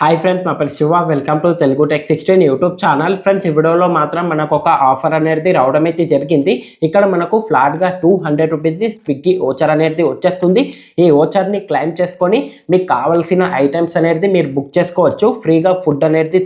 Hi friends, నా పేరు Shiva. Welcome to Telugu tech 16 YouTube channel. Friends, ఈ వీడియోలో మాత్రం మనకు ఒక ఆఫర్ అనేది రావడం అయితే జరిగింది. ఇక్కడ మనకు ఫ్లాట్గా 200 రూపీస్ స్విగ్గీ ఓచర్ అనేది వచ్చేస్తుంది. ఈ ఓచర్ని క్లెయిమ్ చేసుకొని మీకు కావాల్సిన ఐటమ్స్ అనేది మీరు బుక్ చేసుకోవచ్చు. ఫ్రీగా ఫుడ్ అనేది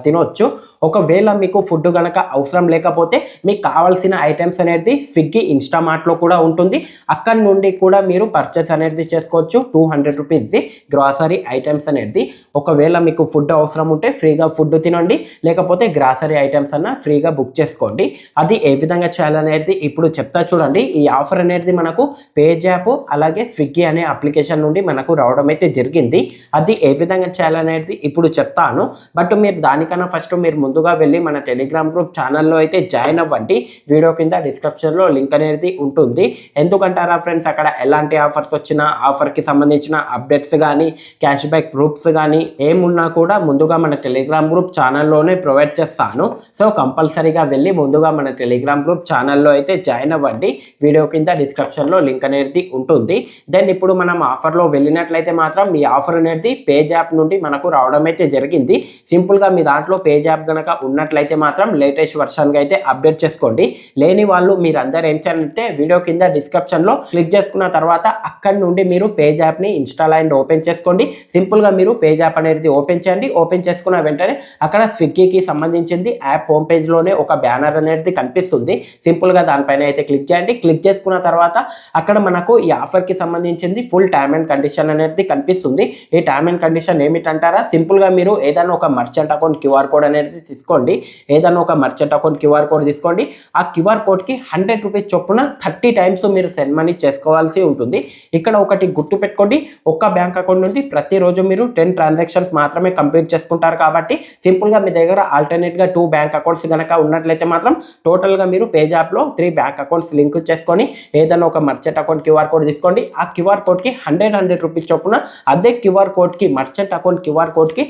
తినవచ్చు. ఒకవేళ మీకు ఫుడ్ కనుక అవసరం లేకపోతే మీకు కావాల్సిన ఐటమ్స్ అనేది స్విగ్గీ ఇన్స్టామార్ట్లో కూడా ఉంటుంది. అక్కడి నుండి కూడా మీరు పర్చేస్ అనేది చేసుకోవచ్చు. 200 రూపీస్ది గ్రాసరీ ఐటమ్స్ అనేది. ఒకవేళ మీకు ఫుడ్ అవసరం ఉంటే ఫ్రీగా ఫుడ్ తినండి, లేకపోతే గ్రాసరీ ఐటమ్స్ అన్న ఫ్రీగా బుక్ చేసుకోండి. అది ఏ విధంగా చేయాలనేది ఇప్పుడు చెప్తా చూడండి. ఈ ఆఫర్ అనేది మనకు పేజ్ యాప్ అలాగే స్విగ్గీ అనే అప్లికేషన్ నుండి మనకు రావడం అయితే జరిగింది. అది ఏ విధంగా చేయాలనేది ఇప్పుడు చెప్తాను. బట్ మీరు దానికన్నా ఫస్ట్ మీరు ముందుగా వెళ్ళి మన టెలిగ్రామ్ గ్రూప్ ఛానల్లో అయితే జాయిన్ అవ్వండి. వీడియో కింద డిస్క్రిప్షన్లో లింక్ అనేది ఉంటుంది. ఎందుకంటారా ఫ్రెండ్స్, అక్కడ ఎలాంటి ఆఫర్స్ వచ్చినా ఆఫర్కి సంబంధించిన అప్డేట్స్ కానీ క్యాష్ బ్యాక్ ప్రూఫ్స్ కానీ ఏమున్నా కూడా ముందుగా మన టెలిగ్రామ్ గ్రూప్ ఛానల్లోనే ప్రొవైడ్ చేస్తాను. సో కంపల్సరీగా వెళ్ళి ముందుగా మన టెలిగ్రామ్ గ్రూప్ ఛానల్లో అయితే జాయిన్ అవ్వండి. వీడియో కింద డిస్క్రిప్షన్లో లింక్ అనేది ఉంటుంది. దెన్ ఇప్పుడు మనం ఆఫర్లో వెళ్ళినట్లయితే మాత్రం ఈ ఆఫర్ అనేది పేజ్ యాప్ నుండి మనకు రావడం అయితే జరిగింది. సింపుల్గా మీ దాంట్లో పేజ్ యాప్ కనుక ఉన్నట్లయితే మాత్రం లేటెస్ట్ వర్షన్గా అయితే అప్డేట్ చేసుకోండి. లేని వాళ్ళు మీరందరూ ఏం చేయాలంటే వీడియో కింద డిస్క్రిప్షన్లో క్లిక్ చేసుకున్న తర్వాత అక్కడి నుండి మీరు పేజ్ యాప్ని ఇన్స్టాల్ అండ్ ఓపెన్ చేసుకోండి. సింపుల్గా మీరు పేజ్ యాప్ అనేది ఓపెన్ చేయండి. ఓపెన్ చేసుకున్న వెంటనే అక్కడ స్విగ్గీకి సంబంధించింది యాప్ హోమ్ పేజ్లోనే ఒక బ్యానర్ అనేది కనిపిస్తుంది. సింపుల్గా దానిపైన అయితే క్లిక్ చేయండి. క్లిక్ చేసుకున్న తర్వాత అక్కడ మనకు ఈ ఆఫర్కి సంబంధించింది ఫుల్ టర్మ్ అండ్ కండిషన్ అనేది కనిపిస్తుంది. ఈ టర్మ్ అండ్ కండిషన్ ఏమిటంటారా, సింపుల్గా మీరు ఏదైనా ఒక మర్చెంట్ అకౌంట్ క్యూఆర్ కోడ్ అనేది తీసుకోండి. ఏదైనా ఒక మర్చెంట్ అకౌంట్ క్యూఆర్ కోడ్ తీసుకోండి. ఆ క్యూఆర్ కోడ్కి 100 రూపీస్ చొప్పున 30 టైమ్స్ మీరు సెండ్ మనీ చేసుకోవాల్సి ఉంటుంది. ఇక్కడ ఒకటి గుర్తు పెట్టుకోండి, ఒక్క బ్యాంక్ అకౌంట్ నుండి ప్రతిరోజు మీరు 10 ట్రాన్సాక్షన్స్ మాత్రమే కంప్లీట్ చేసుకుంటారు. కాబట్టి సింపుల్గా మీ దగ్గర ఆల్టర్నేట్గా 2 బ్యాంక్ అకౌంట్స్ కనుక ఉన్నట్లయితే మాత్రం టోటల్గా మీరు పేజ్ యాప్లో 3 బ్యాంక్ అకౌంట్స్ లింక్ చేసుకొని ఏదైనా ఒక మర్చెంట్ అకౌంట్ క్యూఆర్ కోడ్ తీసుకోండి. ఆ క్యూఆర్ కోడ్కి 100 రూపీస్ చొప్పున అదే క్యూఆర్ కోడ్కి మర్చెంట్ అకౌంట్ క్యూఆర్ కోడ్కి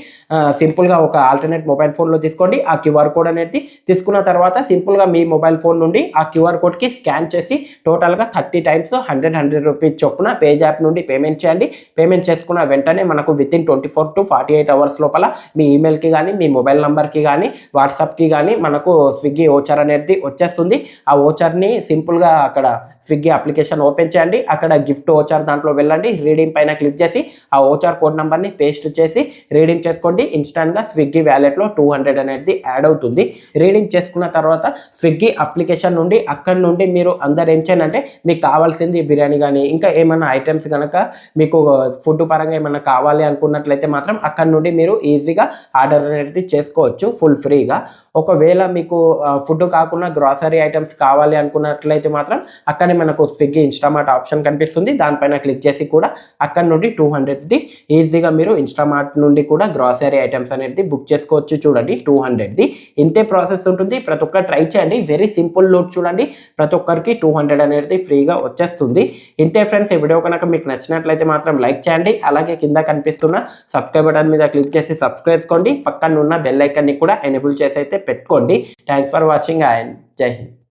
సింపుల్గా ఒక ఆల్టర్నేట్ మొబైల్ ఫోన్లో తీసుకోండి. ఆ క్యూఆర్ కోడ్ అనేది తీసుకున్న తర్వాత సింపుల్గా మీ మొబైల్ ఫోన్ నుండి ఆ క్యూఆర్ కోడ్కి స్కాన్ చేసి టోటల్గా 30 టైమ్స్ 100 రూపీస్ చొప్పున పేజ్ యాప్ నుండి పేమెంట్ చేయండి. పేమెంట్ చేసుకున్న వెంటనే మనకు వితిన్ 24 to 48 అవర్స్ లోపల మీ ఈమెయిల్కి కానీ మీ మొబైల్ నెంబర్కి కానీ వాట్సాప్కి కానీ మనకు స్విగ్గీ ఓచర్ అనేది వచ్చేస్తుంది. ఆ ఓచర్ని సింపుల్గా అక్కడ స్విగ్గీ అప్లికేషన్ ఓపెన్ చేయండి. అక్కడ గిఫ్ట్ ఓచర్ దాంట్లో వెళ్ళండి. రీడింగ్ పైన క్లిక్ చేసి ఆ ఓచర్ కోడ్ నెంబర్ని పేస్ట్ చేసి రీడింగ్ చేసుకోండి. ఇన్స్టాంట్గా స్విగ్గీ వ్యాలెట్లో 200 అనేది యాడ్ అవుతుంది. రీడింగ్ చేసుకున్న తర్వాత స్విగ్గీ అప్లికేషన్ నుండి అక్కడి నుండి మీరు అందరు ఏం చేయండి అంటే మీకు కావాల్సింది బిర్యానీ కానీ ఇంకా ఏమైనా ఐటమ్స్ కనుక మీకు ఫుడ్ పరంగా ఏమైనా కావాలి అనుకున్నట్లయితే మాత్రం అక్కడ నుండి మీరు ఈజీగా ఆర్డర్ అనేది చేసుకోవచ్చు ఫుల్ ఫ్రీగా. ఒకవేళ మీకు ఫుడ్ కాకుండా గ్రాసరీ ఐటమ్స్ కావాలి అనుకున్నట్లయితే మాత్రం అక్కడే మనకు స్విగ్గీ ఇన్స్టామార్ట్ ఆప్షన్ కనిపిస్తుంది. దానిపైన క్లిక్ చేసి కూడా అక్కడ నుండి 200ది ఈజీగా మీరు ఇన్స్టామార్ట్ నుండి కూడా గ్రాసరీ ఐటమ్స్ అనేది బుక్ చేసుకోవచ్చు. చూడండి 200ది ఇంతే ప్రాసెస్ ఉంటుంది. ప్రతి ఒక్కరు ట్రై చేయండి. వెరీ సింపుల్ లోడ్ చూడండి. ప్రతి ఒక్కరికి 200 అనేది ఫ్రీగా వచ్చేస్తుంది. ఇంతే ఫ్రెండ్స్, ఈ వీడియో కనుక మీకు నచ్చినట్లయితే మాత్రం లైక్ చేయండి. అలాగే కింద కనిపిస్తున్న సబ్స్క్రైబ్ బటన్ మీద క్లిక్ చేసి సబ్స్క్రైబ్ చేసుకోండి. పక్కన ఉన్న బెల్ ఐకాన్ని కూడా ఎనేబుల్ చేసి అయితే పెట్టుకోండి. థ్యాంక్స్ ఫర్ వాచింగ్ అండ్ జై హింద్.